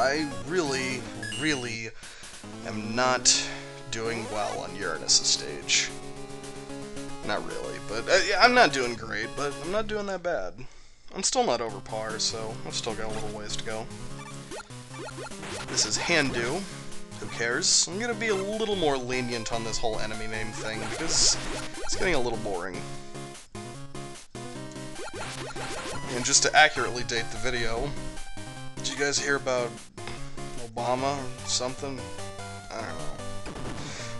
I really, really am not doing well on Uranus' stage. Not really, but yeah, I'm not doing great, but I'm not doing that bad. I'm still not over par, so I've still got a little ways to go. This is Handu. Who cares? I'm gonna be a little more lenient on this whole enemy name thing, because it's getting a little boring. And just to accurately date the video, did you guys hear about Obama or something? I don't know.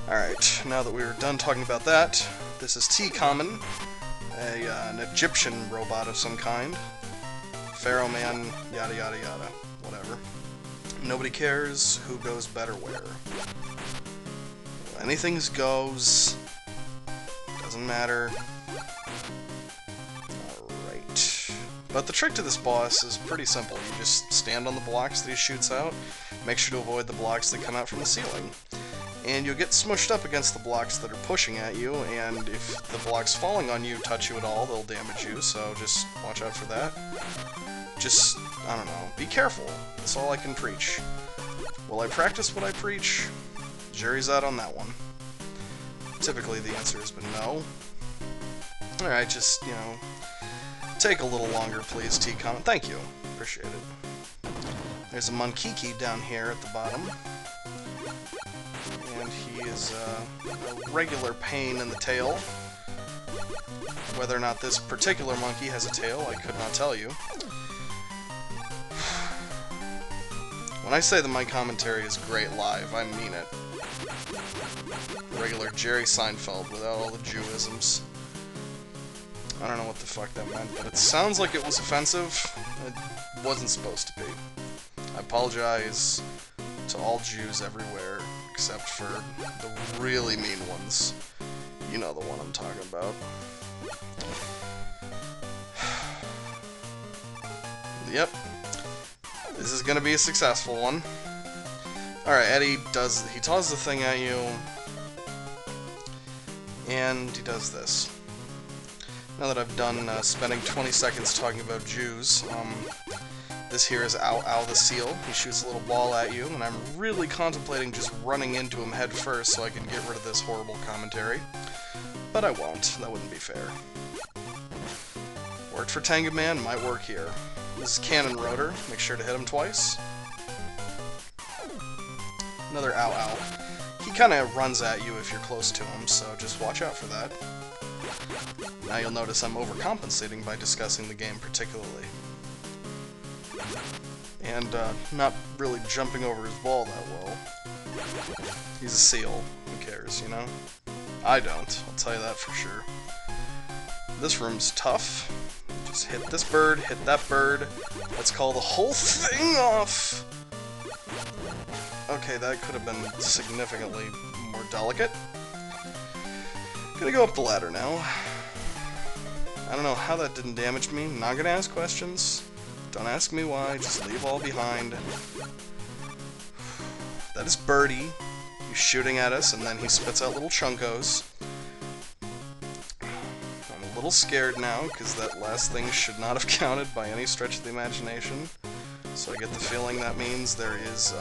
Alright, now that we're done talking about that, this is T-Common, an Egyptian robot of some kind. Pharaoh Man, yada yada yada, whatever. Nobody cares who goes better where. Anything goes. Doesn't matter. Alright. But the trick to this boss is pretty simple. You just stand on the blocks that he shoots out, make sure to avoid the blocks that come out from the ceiling. And you'll get smushed up against the blocks that are pushing at you, and if the blocks falling on you touch you at all, they'll damage you, so just watch out for that. Just, I don't know, be careful. That's all I can preach. Will I practice what I preach? Jury's out on that one. Typically the answer has been no. Alright, just, you know, take a little longer, please, T-Common. Thank you. Appreciate it. There's a Monkiki down here at the bottom. And he is a regular pain in the tail. Whether or not this particular monkey has a tail, I could not tell you. When I say that my commentary is great live, I mean it. Regular Jerry Seinfeld without all the Jewisms. I don't know what the fuck that meant, but it sounds like it was offensive. It wasn't supposed to be. I apologize to all Jews everywhere, except for the really mean ones. You know the one I'm talking about. Yep. This is gonna be a successful one. Alright, Eddie he tosses the thing at you, and he does this. Now that I've done spending 20 seconds talking about Jews, this here is Ow Ow the Seal. He shoots a little ball at you, and I'm really contemplating just running into him head first so I can get rid of this horrible commentary. But I won't. That wouldn't be fair. Worked for Tenga Man, might work here. This is Cannon Rotor. Make sure to hit him twice. Another Ow Ow. He kind of runs at you if you're close to him, so just watch out for that. Now you'll notice I'm overcompensating by discussing the game particularly. And not really jumping over his ball that well. He's a seal. Who cares, you know? I don't. I'll tell you that for sure. This room's tough. Just hit this bird, hit that bird. Let's call the whole thing off! Okay, that could have been significantly more delicate. Gonna go up the ladder now. I don't know how that didn't damage me. Not gonna ask questions. Don't ask me why, just leave all behind. That is Birdie. He's shooting at us, and then he spits out little chunkos. I'm a little scared now, because that last thing should not have counted by any stretch of the imagination. So I get the feeling that means there is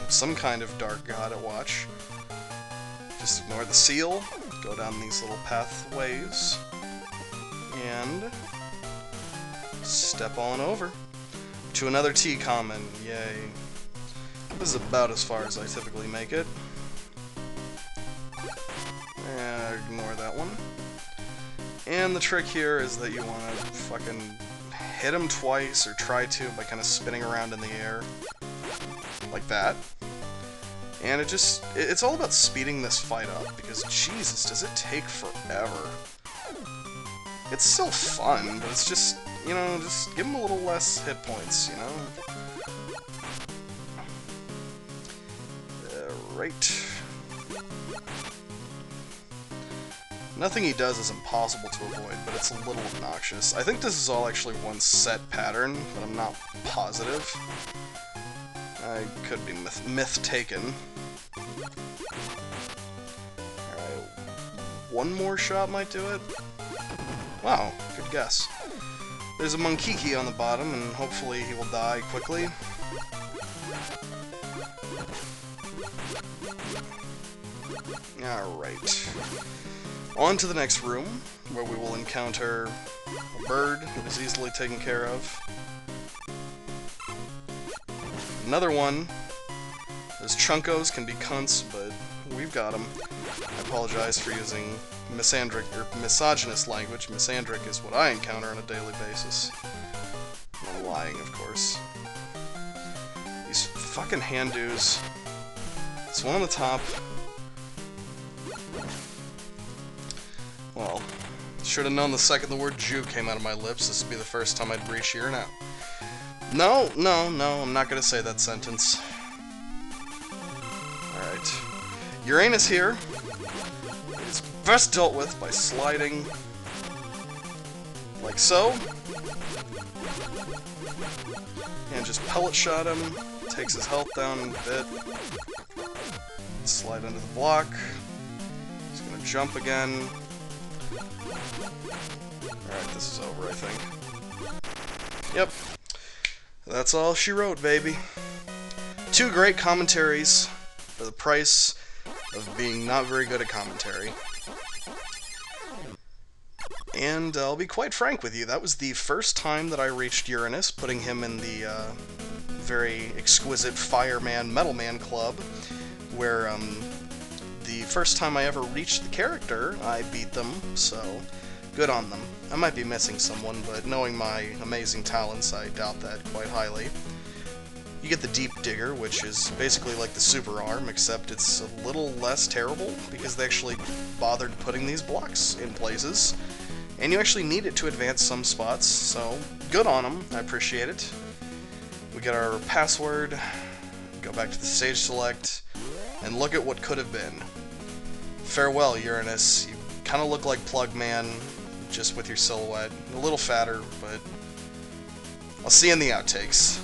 some kind of dark god at watch. Just ignore the seal, go down these little pathways, and step on over to another T-Common. Yay. This is about as far as I typically make it. Ignore that one. And the trick here is that you want to fucking hit him twice, or try to, by kind of spinning around in the air. Like that. And it's all about speeding this fight up, because Jesus, does it take forever. It's still fun, but it's just, you know, just give him a little less hit points, you know? Right. Nothing he does is impossible to avoid, but it's a little obnoxious. I think this is all actually one set pattern, but I'm not positive. I could be myth-taken. Alright, one more shot might do it? Wow, good guess. There's a Monkiki on the bottom, and hopefully he will die quickly. Alright. On to the next room, where we will encounter a bird that is easily taken care of. Another one. Those chunkos can be cunts, but we've got them. I apologize for using misogynist language. Misandric is what I encounter on a daily basis. I'm lying, of course. These fucking hand-doos. There's one on the top. Well, should have known the second the word Jew came out of my lips, this would be the first time I'd breach here now. No, I'm not gonna say that sentence. Alright. Uranus here is best dealt with by sliding like so. And just pellet shot him, takes his health down a bit. Slide under the block. He's gonna jump again. Alright, this is over, I think. Yep. That's all she wrote, baby. 2 great commentaries for the price of being not very good at commentary. And I'll be quite frank with you, that was the first time that I reached Uranus, putting him in the very exquisite Fireman Metalman Club, where the first time I ever reached the character, I beat them, so good on them. I might be missing someone, but knowing my amazing talents, I doubt that quite highly. You get the Deep Digger, which is basically like the Super Arm, except it's a little less terrible, because they actually bothered putting these blocks in places, and you actually need it to advance some spots, so good on them, I appreciate it. We get our password, go back to the stage select, and look at what could have been. Farewell, Uranus. You kind of look like Plugman, just with your silhouette. A little fatter, but I'll see you in the outtakes.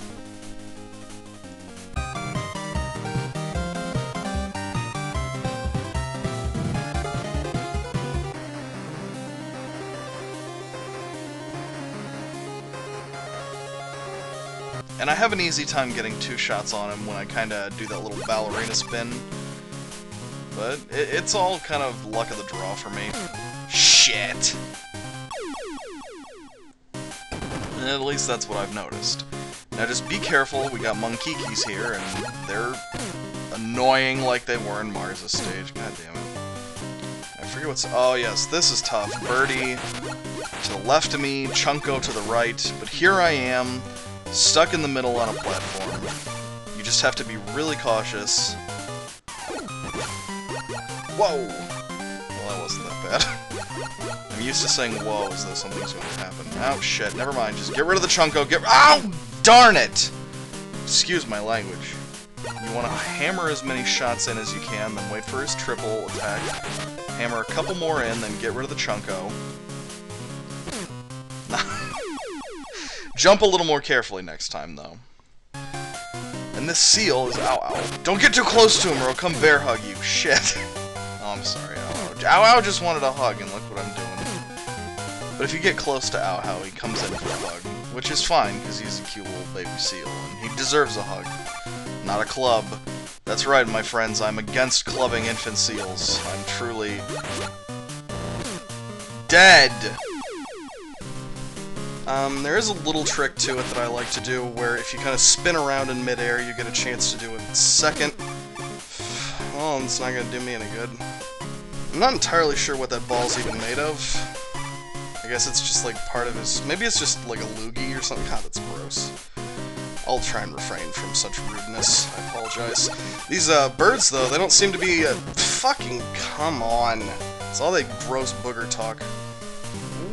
And I have an easy time getting 2 shots on him when I kinda do that little ballerina spin. But it's all kind of luck of the draw for me. Shit! At least that's what I've noticed. Now just be careful, we got Monkikis here, and they're annoying like they were in Mars' stage. God damn it. I forget what's... Oh yes, this is tough. Birdie to the left of me, Chunko to the right, but here I am, stuck in the middle on a platform. You just have to be really cautious. Whoa! Well, that wasn't that bad. I'm used to saying whoa as though something's going to happen. Oh shit, never mind, just get rid of the Chunko, Ow! Darn it! Excuse my language. You want to hammer as many shots in as you can, then wait for his triple attack. Hammer a couple more in, then get rid of the Chunko. Jump a little more carefully next time, though. And this seal is... Ow, ow. Don't get too close to him or he'll come bear hug you. Shit. Oh, I'm sorry, Ow, Ow. Ow, Ow just wanted a hug, and look what I'm doing. But if you get close to Ow, Ow, he comes in for a hug. Which is fine, because he's a cute little baby seal, and he deserves a hug. Not a club. That's right, my friends, I'm against clubbing infant seals. I'm truly... dead! There is a little trick to it that I like to do, where if you kind of spin around in midair, you get a chance to do a second. Well, it's not gonna do me any good. I'm not entirely sure what that ball's even made of. I guess it's just like part of his... Maybe it's just like a loogie or something. God, that's gross. I'll try and refrain from such rudeness. I apologize. These birds, though, they don't seem to be... fucking come on. It's all that gross booger talk.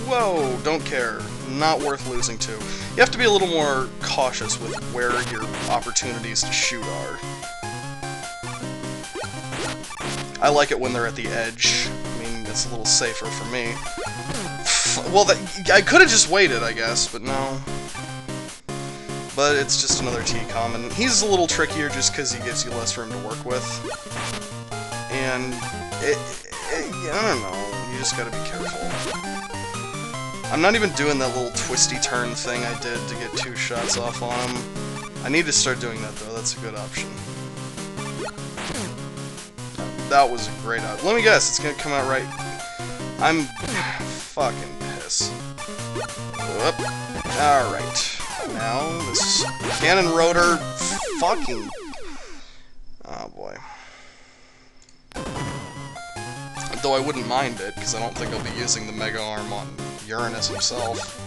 Whoa, don't care. Not worth losing to. You have to be a little more cautious with where your opportunities to shoot are. I like it when they're at the edge. I mean, it's a little safer for me. Well, I could have just waited, I guess, but no. But it's just another T-com, and he's a little trickier just because he gives you less room to work with. And, I don't know, you just gotta be careful. I'm not even doing that little twisty turn thing I did to get 2 shots off on him. I need to start doing that, though. That's a good option. That was a great out. Let me guess, it's gonna come out right. I'm fucking pissed. Whoop. Alright. Now, this cannon rotor fucking... Oh boy. Though I wouldn't mind it, because I don't think I'll be using the Mega Arm on Uranus himself.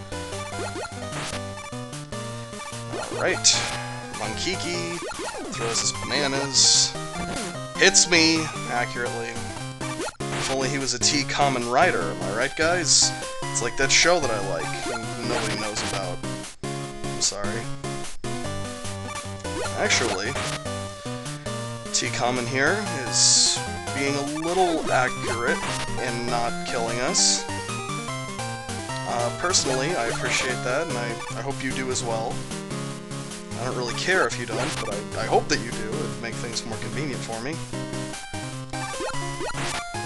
Alright. Monkiki throws his bananas. Hits me accurately. If only he was a T Common Rider, am I right, guys? It's like that show that I like, and nobody knows about. I'm sorry. Actually, T Common here is being a little accurate and not killing us. Personally, I appreciate that, and I hope you do as well. I don't really care if you don't, but I hope that you do. It'd make things more convenient for me.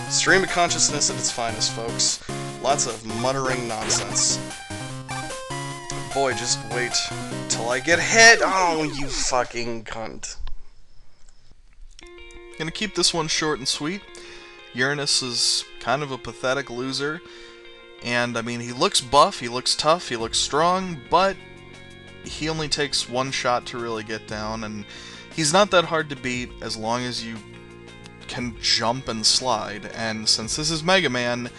Stream of consciousness at its finest, folks. Lots of muttering nonsense. Boy, just wait till I get hit! Oh, you fucking cunt. Gonna keep this one short and sweet. Uranus is kind of a pathetic loser. And, I mean, he looks buff, he looks tough, he looks strong, but he only takes one shot to really get down, and he's not that hard to beat as long as you can jump and slide, and since this is Mega Man,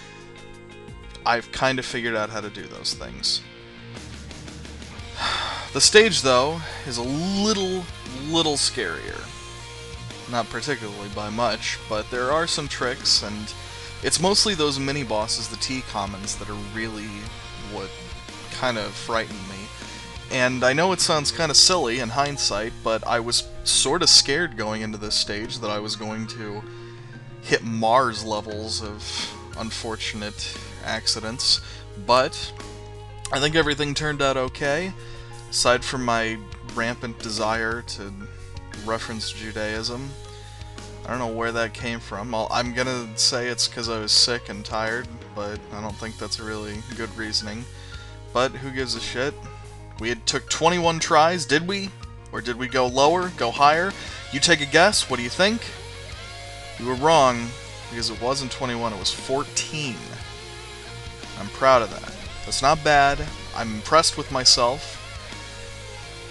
I've kind of figured out how to do those things. The stage, though, is a little scarier. Not particularly by much, but there are some tricks, and it's mostly those mini-bosses, the T-Commons, that are really what kind of frighten me. And I know it sounds kind of silly in hindsight, but I was sort of scared going into this stage that I was going to hit Mars levels of unfortunate accidents, but I think everything turned out okay, aside from my rampant desire to reference Judaism. I don't know where that came from. I'm gonna say it's because I was sick and tired, but I don't think that's a really good reasoning. But who gives a shit? We took 21 tries, did we? Or did we go lower, go higher? You take a guess, what do you think? You were wrong, because it wasn't 21, it was 14. I'm proud of that. That's not bad. I'm impressed with myself.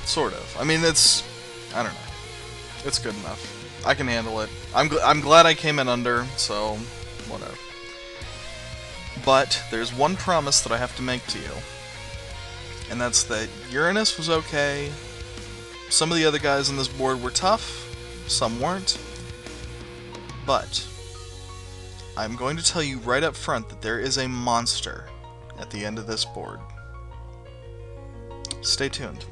Sort of. I mean, it's... I don't know. It's good enough. I can handle it. I'm glad I came in under, so whatever. But there's one promise that I have to make to you. And that's that Uranus was okay. Some of the other guys on this board were tough. Some weren't. But I'm going to tell you right up front that there is a monster at the end of this board. Stay tuned.